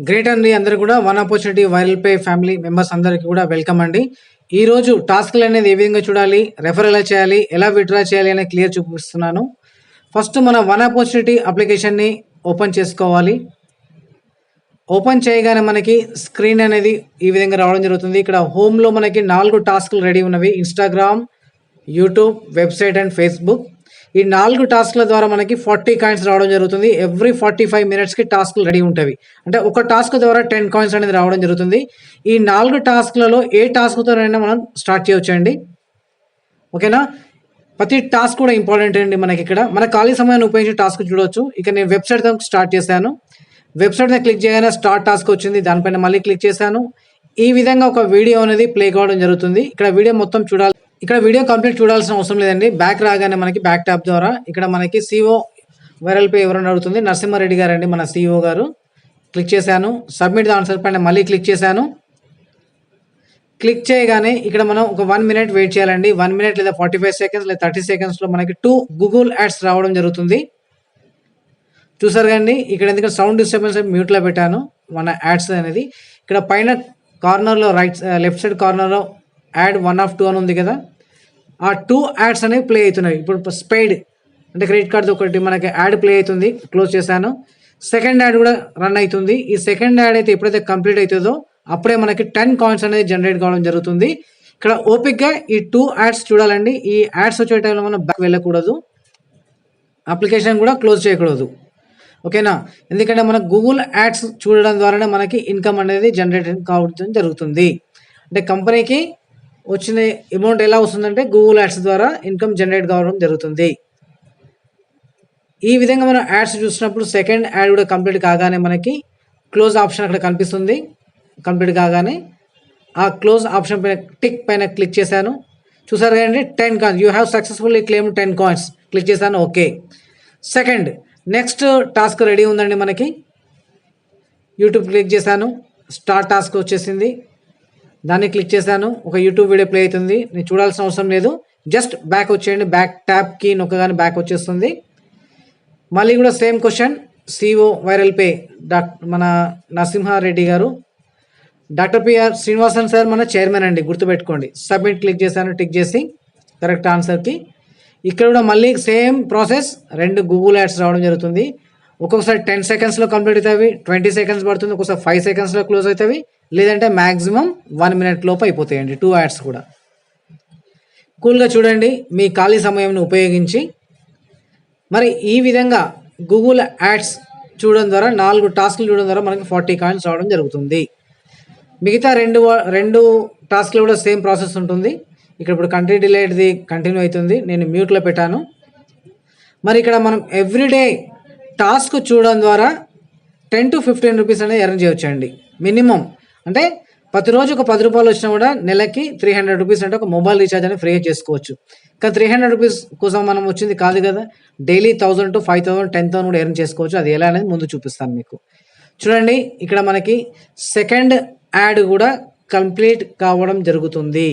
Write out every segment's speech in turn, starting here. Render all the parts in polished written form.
Great అండి. అందరూ కూడా one opportunity viral pay family members అందరికీ కూడా వెల్కమ్ అండి. ఈరోజు టాస్క్లు అనేది ఏ విధంగా చూడాలి, రెఫర్ ఎలా చేయాలి, ఎలా విత్డ్రా చేయాలి అనేది క్లియర్ చూపిస్తున్నాను. ఫస్ట్ మన వన్ ఆపర్చునిటీ అప్లికేషన్ని ఓపెన్ చేసుకోవాలి. ఓపెన్ చేయగానే మనకి స్క్రీన్ అనేది ఈ విధంగా రావడం జరుగుతుంది. ఇక్కడ హోమ్లో మనకి 4 టాస్క్లు రెడీ ఉన్నవి. Instagram, YouTube, website and Facebook. ఈ 4 టాస్క్ల ద్వారా మనకి 40 కాయిన్స్ రావడం జరుగుతుంది. ఎవ్రీ 45 మినిట్స్కి టాస్క్లు రెడీ ఉంటాయి. అంటే ఒక టాస్క్ ద్వారా 10 కాయిన్స్ అనేది రావడం జరుగుతుంది. ఈ 4 టాస్క్లలో ఏ టాస్క్తోనైనా మనం స్టార్ట్ చేయొచ్చండి. ఓకేనా. ప్రతి టాస్క్ కూడా ఇంపార్టెంట్ అండి. మనకి ఇక్కడ మన ఖాళీ సమయాన్ని ఉపయోగించి టాస్క్ చూడవచ్చు. ఇక నేను వెబ్సైట్తో స్టార్ట్ చేశాను. వెబ్సైట్ మీద క్లిక్ చేయగానే స్టార్ట్ టాస్క్ వచ్చింది. దానిపైన మళ్ళీ క్లిక్ చేశాను. ఈ విధంగా ఒక వీడియో అనేది ప్లే కావడం జరుగుతుంది. ఇక్కడ వీడియో మొత్తం చూడాలి. ఇక్కడ వీడియో కంప్లీట్ చూడాల్సిన అవసరం లేదండి. బ్యాక్ రాగానే మనకి బ్యాక్ ట్యాప్ ద్వారా ఇక్కడ మనకి సిఓ వైరల్ పే ఎవరైనా అడుగుతుంది. నరసింహారెడ్డి గారు అండి, మన సిఓ గారు. క్లిక్ చేశాను. సబ్మిట్ ద ఆన్సర్ పైన మళ్ళీ క్లిక్ చేశాను. క్లిక్ చేయగానే ఇక్కడ మనం ఒక 1 మినిట్ వెయిట్ చేయాలండి. 1 మినిట్ లేదా 45 సెకండ్స్ లేదా 30 సెకండ్స్లో మనకి 2 గూగుల్ యాడ్స్ రావడం జరుగుతుంది. చూసారు కండి. ఇక్కడ ఎందుకంటే సౌండ్ డిస్టర్బెన్స్ మ్యూట్లో పెట్టాను మన యాడ్స్ అనేది. ఇక్కడ పైన కార్నర్లో లెఫ్ట్ సైడ్ కార్నర్లో యాడ్ 1 of 2 అని ఉంది కదా, ఆ 2 యాడ్స్ అనేవి ప్లే అవుతున్నాయి. ఇప్పుడు స్పెయిడ్ అంటే క్రెడిట్ కార్డు ఒకటి మనకి యాడ్ ప్లే అవుతుంది. క్లోజ్ చేశాను. సెకండ్ యాడ్ కూడా రన్ అవుతుంది. ఈ సెకండ్ యాడ్ అయితే ఎప్పుడైతే కంప్లీట్ అవుతుందో అప్పుడే మనకి 10 కాయిన్స్ అనేది జనరేట్ కావడం జరుగుతుంది. ఇక్కడ ఓపిక్గా ఈ 2 యాడ్స్ చూడాలండి. ఈ యాడ్స్ వచ్చే టైంలో మనం బ్యాక్ వెళ్ళకూడదు, అప్లికేషన్ కూడా క్లోజ్ చేయకూడదు. ఓకేనా. ఎందుకంటే మనకు గూగుల్ యాడ్స్ చూడడం ద్వారానే మనకి ఇన్కమ్ అనేది జనరేట్ కావడం జరుగుతుంది. అంటే కంపెనీకి వచ్చిన అమౌంట్ ఎలా వస్తుందంటే గూగుల్ యాడ్స్ ద్వారా ఇన్కమ్ జనరేట్ కావడం జరుగుతుంది. ఈ విధంగా మనం యాడ్స్ చూసినప్పుడు సెకండ్ యాడ్ కూడా కంప్లీట్ కాగానే మనకి క్లోజ్ ఆప్షన్ అక్కడ కనిపిస్తుంది. కంప్లీట్ కాగానే ఆ క్లోజ్ ఆప్షన్ పైన టిక్ పైన క్లిక్ చేశాను. చూసారు కదండి, 10 coins you have successfully claim 10 coins. Click చేశాను. Okay. Second next task ready ఉందండి మనకి. యూట్యూబ్ క్లిక్ చేశాను. స్టార్ట్ టాస్క్ వచ్చేసింది. దాన్ని క్లిక్ చేశాను. ఒక యూట్యూబ్ వీడియో ప్లే అవుతుంది. నేను చూడాల్సిన అవసరం లేదు. జస్ట్ బ్యాక్ వచ్చేయండి. బ్యాక్ ట్యాప్ కీ నొక్కగానే బ్యాక్ వచ్చేస్తుంది. మళ్ళీ కూడా సేమ్ క్వశ్చన్. సిఓ వైరల్ పే మన నరసింహారెడ్డి గారు. డాక్టర్ పిఆర్ శ్రీనివాసన్ సార్ మన చైర్మన్ అండి, గుర్తుపెట్టుకోండి. సబ్మిట్ క్లిక్ చేశాను టిక్ చేసి కరెక్ట్ ఆన్సర్కి. ఇక్కడ కూడా మళ్ళీ సేమ్ ప్రాసెస్. 2 గూగుల్ యాడ్స్ రావడం జరుగుతుంది. ఒక్కొక్కసారి 10 సెకండ్స్లో కంప్లీట్ అవుతాయి, 20 సెకండ్స్ పడుతుంది, ఒక్కొక్కసారి 5 సెకండ్స్లో క్లోజ్ అవుతాయి, లేదంటే మ్యాక్సిమం 1 మినిట్ లోపు అయిపోతాయండి 2 యాడ్స్ కూడా. కూల్గా చూడండి మీ ఖాళీ సమయంను ఉపయోగించి. మరి ఈ విధంగా గూగుల్ యాడ్స్ చూడడం ద్వారా 4 టాస్క్లు చూడడం ద్వారా మనకి 40 కాయిన్స్ రావడం జరుగుతుంది. మిగతా 2 టాస్క్లు కూడా సేమ్ ప్రాసెస్ ఉంటుంది. ఇక్కడ ఇప్పుడు కంట్రీ డిలేట్ది కంటిన్యూ అవుతుంది. నేను మ్యూట్లో పెట్టాను. మరి ఇక్కడ మనం ఎవ్రీడే టాస్క్ చూడడం ద్వారా 10 to 15 రూపీస్ అనేది ఎర్న్ చేయొచ్చండి మినిమం. అంటే ప్రతిరోజు ఒక 10 రూపాయలు వచ్చినా కూడా నెలకి 300 రూపీస్ అంటే ఒక మొబైల్ రీఛార్జ్ అనేది ఫ్రీగా చేసుకోవచ్చు. కానీ 300 రూపీస్ కోసం మనం వచ్చింది కాదు కదా. డైలీ 1000 to 5000, 10,000 కూడా ఎర్న్ చేసుకోవచ్చు. అది ఎలా అనేది ముందు చూపిస్తాను మీకు. చూడండి ఇక్కడ మనకి సెకండ్ యాడ్ కూడా కంప్లీట్ కావడం జరుగుతుంది.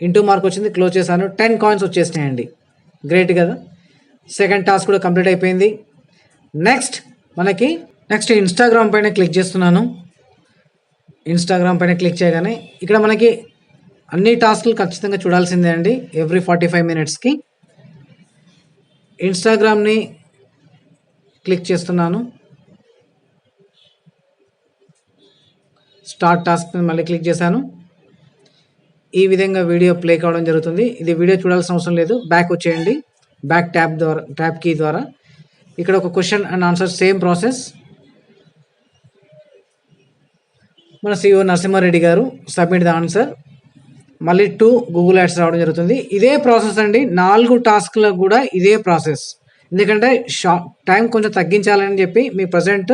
ఇంటూ మార్క్ వచ్చింది. క్లోజ్ చేశాను. 10 కాయిన్స్ వచ్చేసినాయండి. గ్రేట్ కదా. సెకండ్ టాస్క్ కూడా కంప్లీట్ అయిపోయింది. నెక్స్ట్ ఇన్స్టాగ్రామ్ పైన క్లిక్ చేస్తున్నాను. ఇన్స్టాగ్రామ్ పైన క్లిక్ చేయగానే ఇక్కడ మనకి అన్ని టాస్క్లు ఖచ్చితంగా చూడాల్సిందే అండి. ఎవ్రీ 45 మినిట్స్కి ఇన్స్టాగ్రామ్ని క్లిక్ చేస్తున్నాను. స్టార్ట్ టాస్క్ మళ్ళీ క్లిక్ చేశాను. ఈ విధంగా వీడియో ప్లే కావడం జరుగుతుంది. ఇది వీడియో చూడాల్సిన అవసరం లేదు. బ్యాక్ వచ్చేయండి. బ్యాక్ ట్యాప్ కీ ద్వారా ఇక్కడ ఒక question and answer same process. మన సిఓ నరసింహారెడ్డి గారు. Submit the answer. మళ్ళీ 2 గూగుల్ యాడ్స్ రావడం జరుగుతుంది. ఇదే ప్రాసెస్ అండి 4 టాస్క్లకు కూడా ఇదే ప్రాసెస్. ఎందుకంటే టైం కొంచెం తగ్గించాలని చెప్పి మీ ప్రజెంట్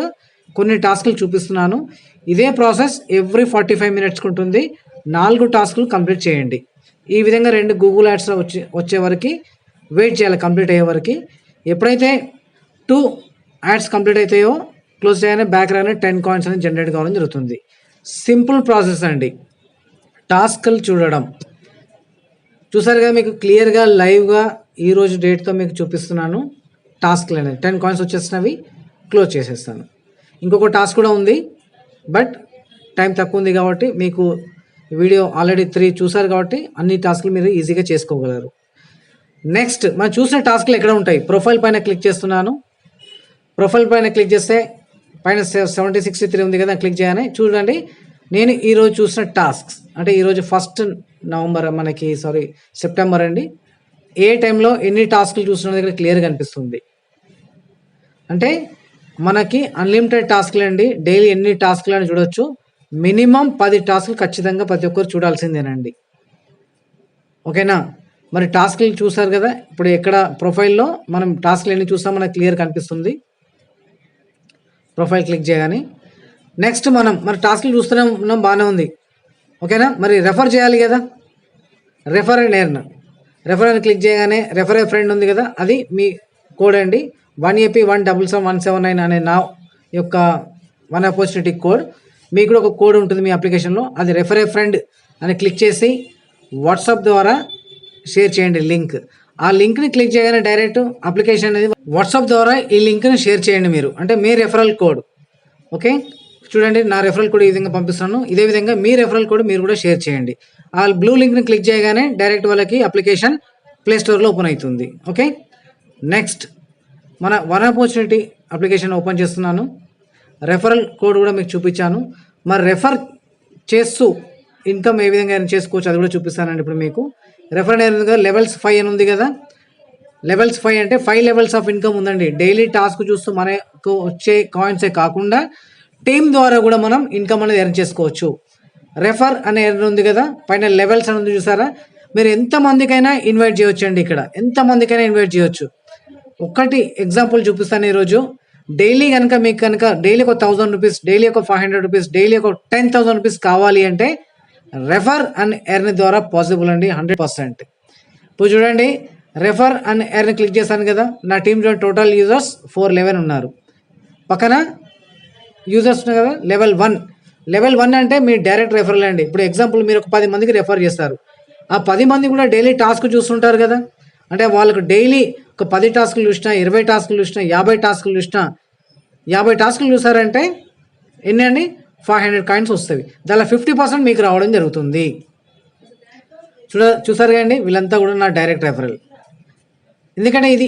కొన్ని టాస్క్లు చూపిస్తున్నాను. ఇదే ప్రాసెస్ ఎవ్రీ 45 మినిట్స్కి ఉంటుంది. 4 టాస్క్లు కంప్లీట్ చేయండి. ఈ విధంగా 2 గూగుల్ యాడ్స్ వచ్చే వరకు వెయిట్ చేయాలి, కంప్లీట్ అయ్యే వరకు. ఎప్పుడైతే 2 యాడ్స్ కంప్లీట్ అవుతాయో క్లోజ్ చేయగానే బ్యాక్ రాగానే 10 కాయిన్స్ అనేది జనరేట్ కావడం జరుగుతుంది. సింపుల్ ప్రాసెస్ అండి టాస్క్లు చూడడం. చూసారు కదా, మీకు క్లియర్గా లైవ్గా ఈరోజు డేట్తో మీకు చూపిస్తున్నాను. టాస్క్లు అనేది 10 కాయిన్స్ వచ్చేసినవి. క్లోజ్ చేసేస్తాను. ఇంకొక టాస్క్ కూడా ఉంది. బట్ టైం తక్కువ ఉంది కాబట్టి మీకు వీడియో ఆల్రెడీ 3 చూసారు కాబట్టి అన్ని టాస్క్లు మీరు ఈజీగా చేసుకోగలరు. నెక్స్ట్ మనం చూసిన టాస్క్లు ఎక్కడ ఉంటాయి? ప్రొఫైల్ పైన క్లిక్ చేస్తున్నాను. ప్రొఫైల్ పైన క్లిక్ చేస్తే పైన 7063 ఉంది కదా, క్లిక్ చేయగానే చూడండి నేను ఈరోజు చూసిన టాస్క్స్ అంటే ఈరోజు 1 నవంబర్ సెప్టెంబర్ అండి. ఏ టైంలో ఎన్ని టాస్క్లు చూస్తున్న దగ్గర క్లియర్గా కనిపిస్తుంది. అంటే మనకి అన్లిమిటెడ్ టాస్క్లు అండి. డైలీ ఎన్ని టాస్క్లు అని చూడొచ్చు. మినిమం 10 టాస్క్లు ఖచ్చితంగా ప్రతి ఒక్కరు చూడాల్సిందేనండి. ఓకేనా? మరి టాస్క్లు చూసారు కదా, ఇప్పుడు ఎక్కడ ప్రొఫైల్లో మనం టాస్క్లు ఎన్ని చూస్తాం మనకు క్లియర్ కనిపిస్తుంది ప్రొఫైల్ క్లిక్ చేయగానే. నెక్స్ట్ మరి టాస్క్లు చూస్తూనే ఉన్నాం, బాగానే ఉంది. ఓకేనా? మరి రెఫర్ చేయాలి కదా, రెఫర్ అండ్ ఎర్న్. రెఫర్ అని క్లిక్ చేయగానే రెఫర్ ఏ ఫ్రెండ్ ఉంది కదా, అది మీ కోడ్ అండి. 1AP1771779 అనే నా యొక్క వన్ ఆపర్చునిటీ కోడ్. మీకు కూడా ఒక కోడ్ ఉంటుంది మీ అప్లికేషన్లో, అది రెఫర్ ఏ ఫ్రెండ్ అని క్లిక్ చేసి వాట్సాప్ ద్వారా షేర్ చేయండి లింక్. ఆ లింక్ని క్లిక్ చేయగానే డైరెక్ట్ అప్లికేషన్ అనేది వాట్సాప్ ద్వారా ఈ లింక్ని షేర్ చేయండి మీరు, అంటే మీ రెఫరల్ కోడ్. ఓకే, చూడండి నా రెఫరల్ కోడ్ ఈ విధంగా పంపిస్తున్నాను. ఇదే విధంగా మీ రెఫరల్ కోడ్ మీరు కూడా షేర్ చేయండి. ఆ బ్లూ లింక్ని క్లిక్ చేయగానే డైరెక్ట్ వాళ్ళకి అప్లికేషన్ ప్లే స్టోర్లో ఓపెన్ అవుతుంది. ఓకే, నెక్స్ట్ మన వన్ ఆపర్చునిటీ అప్లికేషన్ ఓపెన్ చేస్తున్నాను. రెఫరల్ కోడ్ కూడా మీకు చూపించాను. మరి రెఫర్ చేస్తూ ఇన్కమ్ ఏ విధంగా చేసుకోవచ్చు అది కూడా చూపిస్తానండి ఇప్పుడు మీకు. రెఫర్ అనేది కదా లెవెల్స్ 5 అని ఉంది కదా, లెవెల్స్ 5 అంటే 5 లెవెల్స్ ఆఫ్ ఇన్కమ్ ఉందండి. డైలీ టాస్క్ చూస్తూ మనకు వచ్చే కాయిన్సే కాకుండా టీమ్ ద్వారా కూడా మనం ఇన్కమ్ అనేది ఎర్న్ చేసుకోవచ్చు. రెఫర్ అనే ఎర్న్ ఉంది కదా, పైన లెవెల్స్ అని ఉంది చూసారా, మీరు ఎంతమందికైనా ఇన్వైట్ చేయొచ్చు అండి. ఇక్కడ ఎంతమందికైనా ఇన్వైట్ చేయొచ్చు. ఒకటి ఎగ్జాంపుల్ చూపిస్తాను ఈరోజు. డైలీ కనుక మీకు డైలీ ఒక 1000 రూపీస్, డైలీ ఒక 500 రూపీస్, డైలీ ఒక 10,000 రూపీస్ కావాలి అంటే రెఫర్ అండ్ ఎర్న్ ద్వారా పాసిబుల్ అండి 100%. ఇప్పుడు చూడండి రెఫర్ అండ్ ఎర్న్ క్లిక్ చేశాను కదా, నా టీంలో టోటల్ యూజర్స్ 411 ఉన్నారు. పక్కన యూజర్స్ కదా లెవెల్ 1 అంటే మీ డైరెక్ట్ రెఫరల్ అండి. ఇప్పుడు ఎగ్జాంపుల్ మీరు ఒక 10 మందికి రెఫర్ చేస్తారు. ఆ 10 మంది కూడా డైలీ టాస్క్ చూస్తుంటారు కదా, అంటే వాళ్ళకు డైలీ ఒక 10 టాస్కులు చూసినా, 20 టాస్కులు చూసినా, 50 టాస్కులు చూసినా, 50 టాస్కులు చూసారంటే ఎన్ని అండి 500 కాయిన్స్ వస్తాయి. దానిలో 50% మీకు రావడం జరుగుతుంది. చూసారు కదండి, వీళ్ళంతా కూడా నా డైరెక్ట్ రెఫరల్. ఎందుకంటే ఇది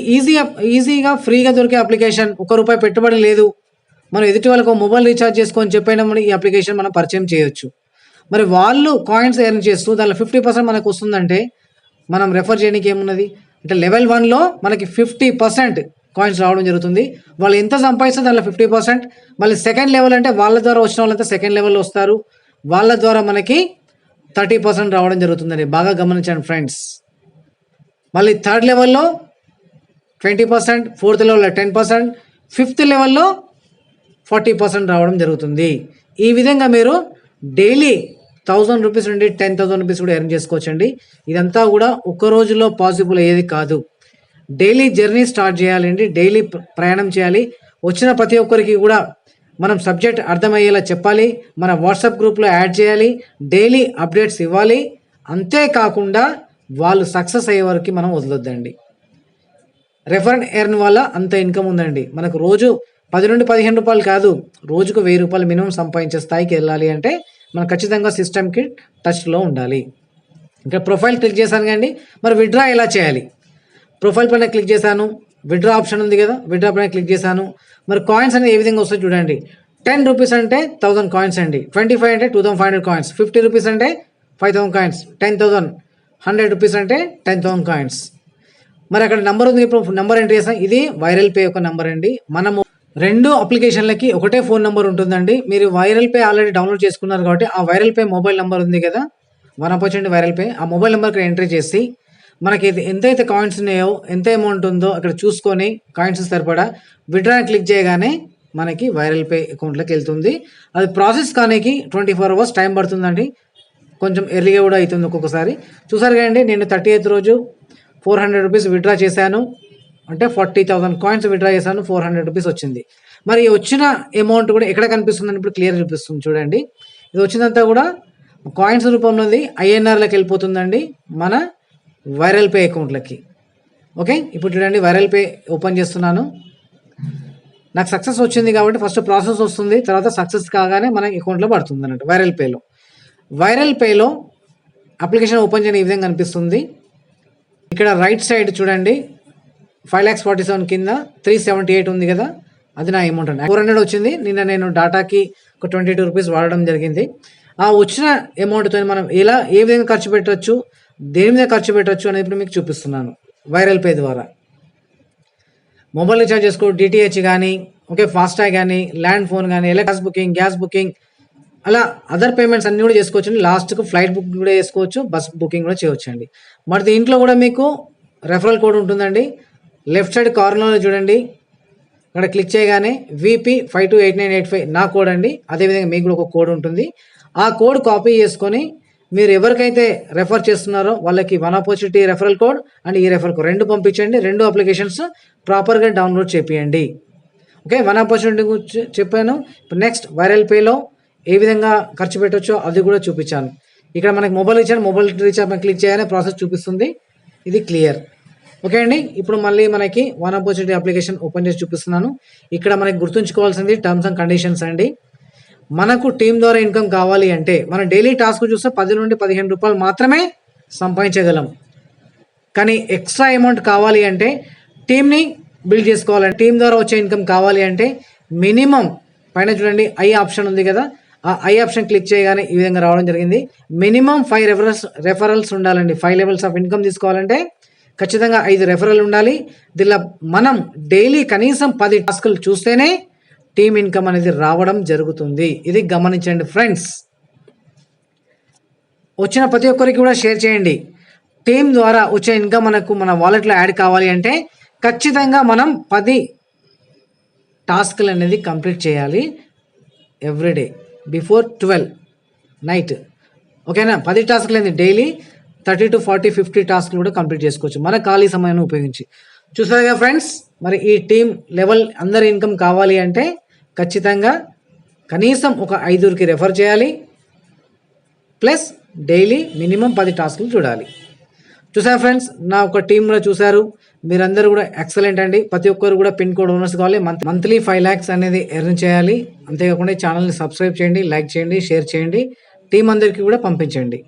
ఈజీగా ఫ్రీగా దొరికే అప్లికేషన్. ₹1 పెట్టుబడి లేదు. మనం ఎదుటి వాళ్ళకు మొబైల్ రీఛార్జ్ చేసుకొని చెప్పైనా ఈ అప్లికేషన్ మనం పరిచయం చేయొచ్చు. మరి వాళ్ళు కాయిన్స్ ఎర్న్ చేస్తూ దానిలో 50% మనకు వస్తుందంటే మనం రెఫర్ చేయడానికి ఏమున్నది అంటే లెవెల్ 1లో మనకి 50% కాయిన్స్ రావడం జరుగుతుంది. వాళ్ళు ఎంత సంపాదిస్తే దానిలో 50%. మళ్ళీ సెకండ్ లెవెల్ అంటే వాళ్ళ ద్వారా వచ్చిన వాళ్ళంతా సెకండ్ లెవెల్లో వస్తారు, వాళ్ళ ద్వారా మనకి 30% రావడం జరుగుతుందండి. బాగా గమనించండి ఫ్రెండ్స్. మళ్ళీ థర్డ్ లెవెల్లో 20%, ఫోర్త్ లెవెల్లో 10%, ఫిఫ్త్ లెవెల్లో 40% రావడం జరుగుతుంది. ఈ విధంగా మీరు డైలీ 1000 రూపీస్ నుండి 10,000 రూపీస్ కూడా ఎర్న్ చేసుకోవచ్చండి. ఇదంతా కూడా ఒక్క రోజులో పాసిబుల్ అయ్యేది కాదు. డైలీ జర్నీ స్టార్ట్ చేయాలండి, డైలీ ప్రయాణం చేయాలి. వచ్చిన ప్రతి ఒక్కరికి కూడా మనం సబ్జెక్ట్ అర్థమయ్యేలా చెప్పాలి, మన వాట్సాప్ గ్రూప్లో యాడ్ చేయాలి, డైలీ అప్డేట్స్ ఇవ్వాలి. అంతేకాకుండా వాళ్ళు సక్సెస్ అయ్యే వరకు మనం వదలొద్దండి. రెఫర్ అండ్ ఎర్న్ వల్ల అంత ఇన్కమ్ ఉందండి. మనకు రోజు 10 నుండి 15 రూపాయలు కాదు, రోజుకు 1000 రూపాయలు మినిమం సంపాదించే స్థాయికి వెళ్ళాలి అంటే మనం ఖచ్చితంగా సిస్టమ్కి టచ్లో ఉండాలి. ఇంకా ప్రొఫైల్ క్లిక్ చేశాను కండి, మరి విత్డ్రా ఎలా చేయాలి? ప్రొఫైల్ పైన క్లిక్ చేశాను, విత్డ్రా ఆప్షన్ ఉంది కదా, విత్డ్రా పైన క్లిక్ చేశాను. మరి కాయిన్స్ అనేది ఏ విధంగా వస్తాయి చూడండి. 10 రూపీస్ అంటే 1000 కాయిన్స్ అండి, 25 అంటే 2500 కాయిన్స్, 50 రూపీస్ అంటే 5000 కాయిన్స్, 10,000 100 రూపీస్ అంటే 10,000 కాయిన్స్. మరి అక్కడ నెంబర్ ఉంది, ఇప్పుడు నెంబర్ ఎంటర్ చేస్తాం. ఇది వైరల్ పే యొక్క నెంబర్ అండి. మనము 2 అప్లికేషన్లకి ఒకటే ఫోన్ నెంబర్ ఉంటుందండి. మీరు వైరల్ పే ఆల్రెడీ డౌన్లోడ్ చేసుకున్నారు కాబట్టి ఆ వైరల్ పే మొబైల్ నెంబర్ ఉంది కదా, 1 ఆపర్చునిటీ వైరల్ పే, ఆ మొబైల్ నెంబర్కి ఎంట్రీ చేసి మనకి ఎంతైతే కాయిన్స్ ఉన్నాయో, ఎంత అమౌంట్ ఉందో అక్కడ చూసుకొని కాయిన్స్ సరిపడా విత్డ్రా క్లిక్ చేయగానే మనకి వైరల్ పే అకౌంట్లోకి వెళ్తుంది. అది ప్రాసెస్ కానీ 24 అవర్స్ టైం పడుతుందండి. కొంచెం ఎర్లీగా కూడా అవుతుంది ఒక్కొక్కసారి. చూసారు కదండి, నేను 30th రోజు 400 రూపీస్ విత్డ్రా చేశాను, అంటే 40,000 కాయిన్స్ విత్డ్రా చేశాను, 400 రూపీస్ వచ్చింది. మరి వచ్చిన అమౌంట్ కూడా ఎక్కడ కనిపిస్తుందని ఇప్పుడు క్లియర్ చూపిస్తుంది చూడండి. ఇది వచ్చిందంతా కూడా కాయిన్స్ రూపంలోది INRలోకి వెళ్ళిపోతుందండి, మన వైరల్ పే అకౌంట్లకి. ఓకే, ఇప్పుడు చూడండి వైరల్ పే ఓపెన్ చేస్తున్నాను. నాకు సక్సెస్ వచ్చింది కాబట్టి ఫస్ట్ ప్రాసెస్ వస్తుంది, తర్వాత సక్సెస్ కాగానే మన అకౌంట్లో పడుతుంది అన్నట్టు వైరల్ పేలో. వైరల్ పేలో అప్లికేషన్ ఓపెన్ చేయని ఈ విధంగా కనిపిస్తుంది. ఇక్కడ రైట్ సైడ్ చూడండి 5,47,000 కింద 378 ఉంది కదా, అది నా అమౌంట్ అండి. 400 వచ్చింది. నిన్న నేను డాటాకి ఒక 22 రూపీస్ వాడడం జరిగింది. ఆ వచ్చిన అమౌంట్తో మనం ఏ విధంగా ఖర్చు పెట్టవచ్చు, దేని మీద ఖర్చు పెట్టవచ్చు అనేది ఇప్పుడు మీకు చూపిస్తున్నాను వైరల్ పే ద్వారా. మొబైల్ రీఛార్జ్ చేసుకో, డిటిహెచ్ కానీ, ఓకే, ఫాస్టాగ్ కానీ, ల్యాండ్ ఫోన్ కానీ, గ్యాస్ బుకింగ్, అలా అదర్ పేమెంట్స్ అన్నీ కూడా చేసుకోవచ్చు. లాస్ట్కు ఫ్లైట్ బుక్ కూడా చేసుకోవచ్చు, బస్ బుకింగ్ కూడా చేయవచ్చు అండి. మరి దీంట్లో కూడా మీకు రెఫరల్ కోడ్ ఉంటుందండి. లెఫ్ట్ సైడ్ కార్నర్లో చూడండి, అక్కడ క్లిక్ చేయగానే VP528985 నా కోడ్ అండి. అదేవిధంగా మీకు కూడా ఒక కోడ్ ఉంటుంది. ఆ కోడ్ కాపీ చేసుకొని మీరు ఎవరికైతే రెఫర్ చేస్తున్నారో వాళ్ళకి one opportunity referral code and ఈ రెఫరల్ కోడ్ 2 పంపించండి. 2 అప్లికేషన్స్ ప్రాపర్గా డౌన్లోడ్ చేపియండి. ఓకే, వన్ ఆపర్చునిటీ గురించి చెప్పాను. ఇప్పుడు నెక్స్ట్ వైరల్ పేలో ఏ విధంగా ఖర్చు పెట్టవచ్చో అది కూడా చూపించాను. ఇక్కడ మనకి మొబైల్ రీఛార్జ్ క్లిక్ చేయగానే ప్రాసెస్ చూపిస్తుంది. ఇది క్లియర్. ఓకే అండి, ఇప్పుడు మళ్ళీ మనకి వన్ ఆపర్చునిటీ అప్లికేషన్ ఓపెన్ చేసి చూపిస్తున్నాను. ఇక్కడ మనకి గుర్తుంచుకోవాల్సింది టర్మ్స్ అండ్ కండిషన్స్ అండి. మనకు టీం ద్వారా ఇన్కమ్ కావాలి అంటే మనం డైలీ టాస్క్ చూస్తే 10 నుండి 15 రూపాయలు మాత్రమే సంపాదించగలం. కానీ ఎక్స్ట్రా అమౌంట్ కావాలి అంటే టీంని బిల్డ్ చేసుకోవాలంటే, టీం ద్వారా వచ్చే ఇన్కమ్ కావాలి అంటే మినిమం పైన చూడండి ఐ ఆప్షన్ ఉంది కదా, ఆ ఐ ఆప్షన్ క్లిక్ చేయగానే ఈ విధంగా రావడం జరిగింది. మినిమం 5 రెఫరల్స్ ఉండాలండి. 5 లెవెల్స్ ఆఫ్ ఇన్కమ్ తీసుకోవాలంటే ఖచ్చితంగా 5 రెఫరల్ ఉండాలి. దీనిలో మనం డైలీ కనీసం 10 టాస్కులు చూస్తేనే టీమ్ ఇన్కమ్ అనేది రావడం జరుగుతుంది. ఇది గమనించండి ఫ్రెండ్స్. వచ్చిన ప్రతి ఒక్కరికి కూడా షేర్ చేయండి. టీం ద్వారా వచ్చే ఇన్కమ్ మనకు మన వాలెట్లో యాడ్ కావాలి అంటే ఖచ్చితంగా మనం 10 టాస్కులు అనేది కంప్లీట్ చేయాలి ఎవ్రీడే బిఫోర్ 12 నైట్. ఓకేనా, 10 టాస్కులు అనేది డైలీ 30 to 40, 50 టాస్కులు కూడా కంప్లీట్ చేసుకోవచ్చు మన ఖాళీ సమయాన్ని ఉపయోగించి. చూసారుగా ఫ్రెండ్స్, మరి ఈ టీం లెవెల్ అందరి ఇన్కమ్ కావాలి అంటే ఖచ్చితంగా కనీసం ఒక 5కి రెఫర్ చేయాలి, ప్లస్ డైలీ మినిమం 10 టాస్కులు చూడాలి. చూసారు ఫ్రెండ్స్, నా ఒక టీంలో చూశారు, మీరందరూ కూడా ఎక్సలెంట్ అండి. ప్రతి ఒక్కరు కూడా పిన్ కోడ్ ఓనర్స్ కావాలి. మంత్లీ 5 lakhs అనేది ఎర్న్ చేయాలి. అంతేకాకుండా ఛానల్ని సబ్స్క్రైబ్ చేయండి, లైక్ చేయండి, షేర్ చేయండి, టీం అందరికీ కూడా పంపించండి.